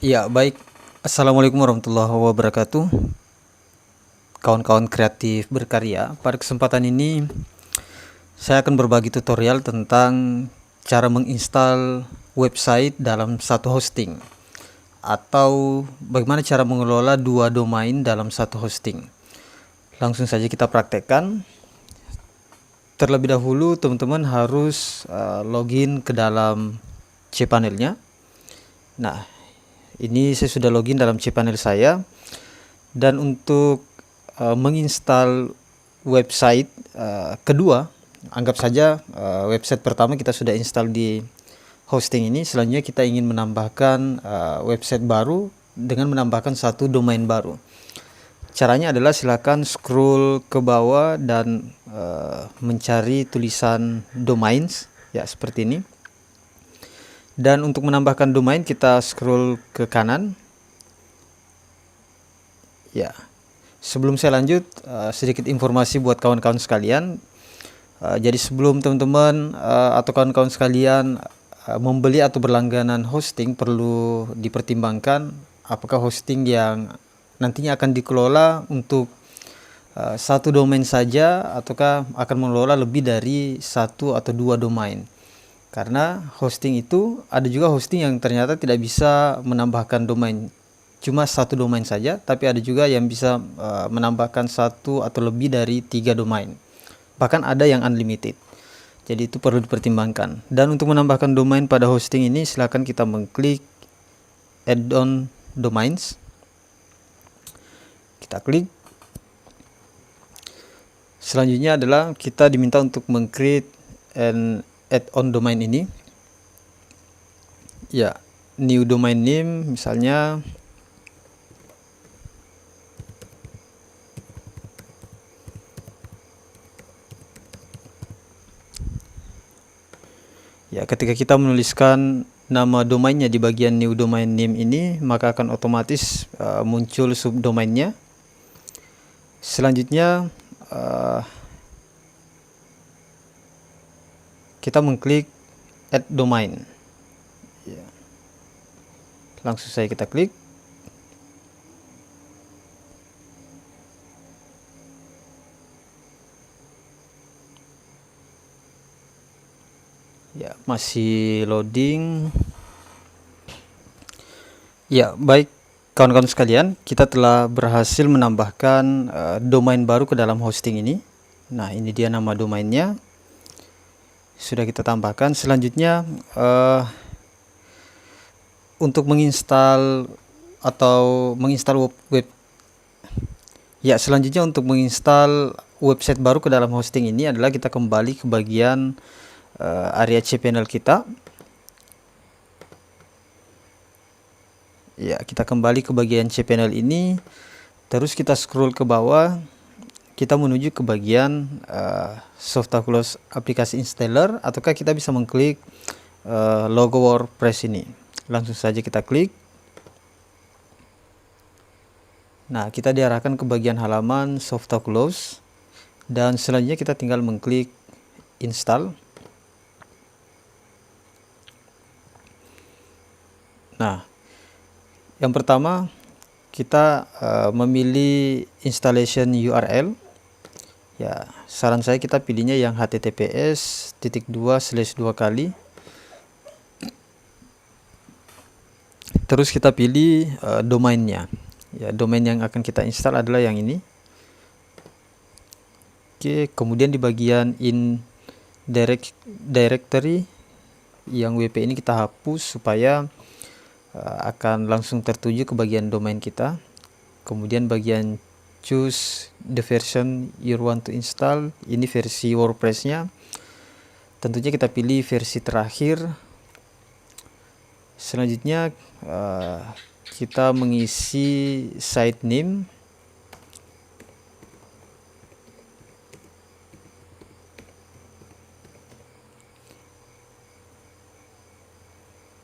Ya, baik. Assalamualaikum warahmatullahi wabarakatuh. Kawan-kawan kreatif berkarya, pada kesempatan ini saya akan berbagi tutorial tentang cara menginstal website dalam satu hosting atau bagaimana cara mengelola dua domain dalam satu hosting. Langsung saja kita praktekkan. Terlebih dahulu teman-teman harus login ke dalam cPanel-nya. Nah, ini saya sudah login dalam cPanel saya. Dan untuk menginstal website kedua, anggap saja website pertama kita sudah install di hosting ini. Selanjutnya kita ingin menambahkan website baru dengan menambahkan satu domain baru. Caranya adalah silakan scroll ke bawah dan mencari tulisan domains ya, seperti ini. Dan untuk menambahkan domain kita scroll ke kanan ya. Sebelum saya lanjut, sedikit informasi buat kawan-kawan sekalian. Jadi sebelum teman-teman atau kawan-kawan sekalian membeli atau berlangganan hosting, perlu dipertimbangkan apakah hosting yang nantinya akan dikelola untuk satu domain saja ataukah akan mengelola lebih dari satu atau dua domain. Karena hosting itu ada juga hosting yang ternyata tidak bisa menambahkan domain, cuma satu domain saja, tapi ada juga yang bisa menambahkan satu atau lebih dari tiga domain. Bahkan ada yang unlimited. Jadi itu perlu dipertimbangkan. Dan untuk menambahkan domain pada hosting ini silakan kita mengklik add-on domains. Kita klik. Selanjutnya adalah kita diminta untuk mengcreate an add-on domain ini. Ya, new domain name misalnya ya. Ketika kita menuliskan nama domainnya di bagian new domain name ini, maka akan otomatis muncul subdomainnya. Selanjutnya kita mengklik add domain ya. Langsung saja kita klik. Ya, masih loading. Ya, baik kawan-kawan sekalian, kita telah berhasil menambahkan domain baru ke dalam hosting ini. Nah, ini dia nama domainnya. Sudah kita tambahkan. Selanjutnya untuk menginstal atau menginstal web ya, selanjutnya untuk menginstal website baru ke dalam hosting ini adalah kita kembali ke bagian area cPanel kita. Ya, kita kembali ke bagian cPanel ini, terus kita scroll ke bawah, kita menuju ke bagian Softaculous aplikasi installer, ataukah kita bisa mengklik logo WordPress ini. Langsung saja kita klik. Nah, kita diarahkan ke bagian halaman Softaculous dan selanjutnya kita tinggal mengklik install. Nah, yang pertama kita memilih installation URL. Ya, saran saya kita pilihnya yang https://2 kali. Terus kita pilih domainnya. Ya, domain yang akan kita install adalah yang ini. Oke, kemudian di bagian in directory yang WP ini kita hapus supaya akan langsung tertuju ke bagian domain kita. Kemudian bagian choose the version you want to install, ini versi WordPress-nya. Tentunya kita pilih versi terakhir. Selanjutnya kita mengisi site name.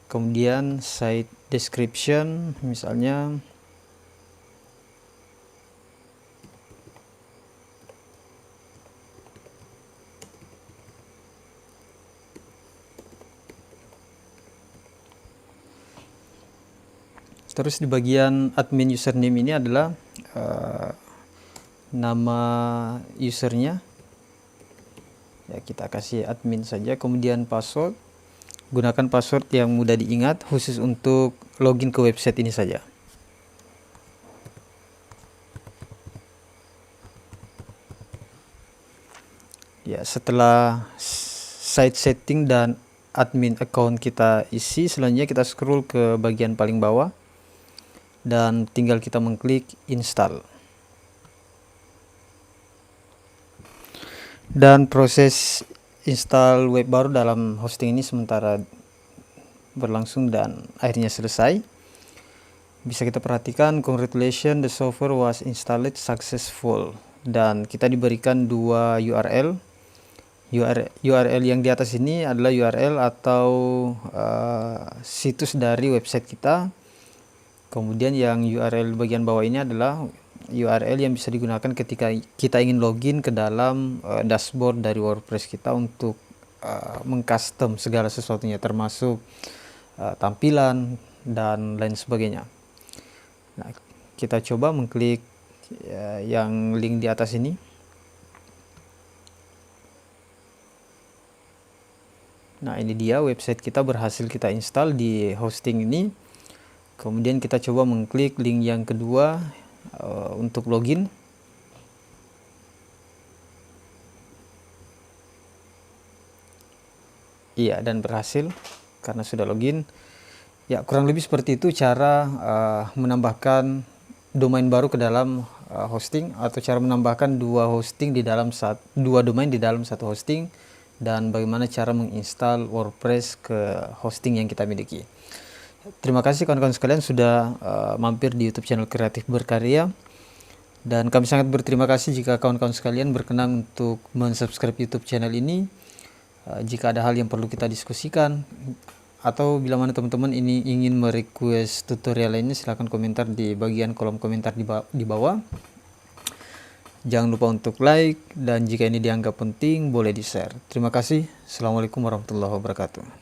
Kemudian site description misalnya Terus di bagian admin username ini adalah nama usernya, ya kita kasih admin saja. Kemudian password, gunakan password yang mudah diingat khusus untuk login ke website ini saja. Ya, setelah site setting dan admin account kita isi, selanjutnya kita scroll ke bagian paling bawah dan tinggal kita mengklik install. Dan proses install web baru dalam hosting ini sementara berlangsung dan akhirnya selesai. Bisa kita perhatikan, congratulations, the software was installed successful, dan kita diberikan dua URL. URL yang di atas ini adalah URL atau situs dari website kita. Kemudian yang URL bagian bawah ini adalah URL yang bisa digunakan ketika kita ingin login ke dalam dashboard dari WordPress kita untuk mengcustom segala sesuatunya, termasuk tampilan dan lain sebagainya. Nah, kita coba mengklik yang link di atas ini. Nah, ini dia website kita berhasil kita install di hosting ini. Kemudian kita coba mengklik link yang kedua untuk login. Iya, dan berhasil karena sudah login. Ya, kurang lebih seperti itu cara menambahkan domain baru ke dalam hosting, atau cara menambahkan dua domain di dalam satu hosting, dan bagaimana cara menginstal WordPress ke hosting yang kita miliki. Terima kasih kawan-kawan sekalian sudah mampir di YouTube channel Kreatif Berkarya, dan kami sangat berterima kasih jika kawan-kawan sekalian berkenan untuk mensubscribe YouTube channel ini. Jika ada hal yang perlu kita diskusikan, atau bila mana teman-teman ini ingin merequest tutorial lainnya, silahkan komentar di bagian kolom komentar di bawah. Jangan lupa untuk like, dan jika ini dianggap penting boleh di share. Terima kasih. Assalamualaikum warahmatullahi wabarakatuh.